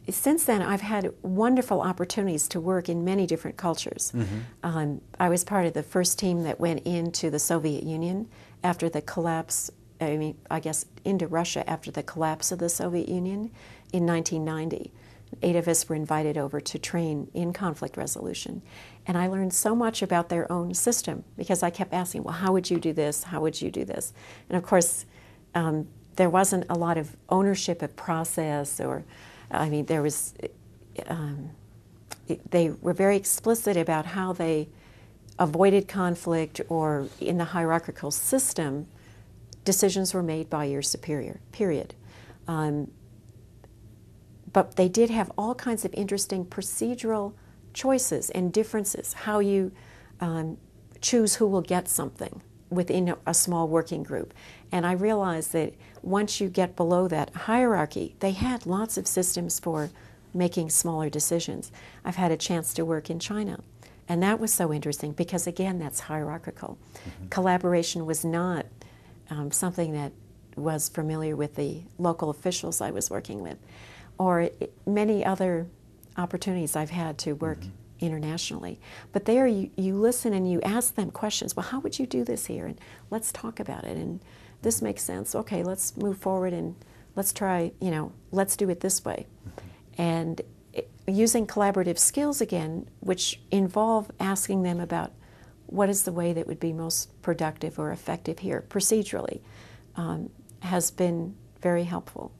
since then, I've had wonderful opportunities to work in many different cultures. I was part of the first team that went into the Soviet Union after the collapse, I guess into Russia after the collapse of the Soviet Union in 1990. 8 of us were invited over to train in conflict resolution. And I learned so much about their own system because I kept asking, well, how would you do this? How would you do this? And of course, there wasn't a lot of ownership of process, or there was, they were very explicit about how they avoided conflict, or in the hierarchical system, decisions were made by your superior, period. But they did have all kinds of interesting procedural choices and differences, how you choose who will get something within a small working group. And I realized that once you get below that hierarchy, they had lots of systems for making smaller decisions. I've had a chance to work in China, and that was so interesting because, again, that's hierarchical. Collaboration was not something that was familiar with the local officials I was working with, or many other opportunities I've had to work internationally. But there you listen and you ask them questions. Well, how would you do this here? And let's talk about it. And this makes sense. Okay, let's move forward and let's try, let's do it this way. And using collaborative skills again, which involve asking them about what is the way that would be most productive or effective here procedurally, has been very helpful.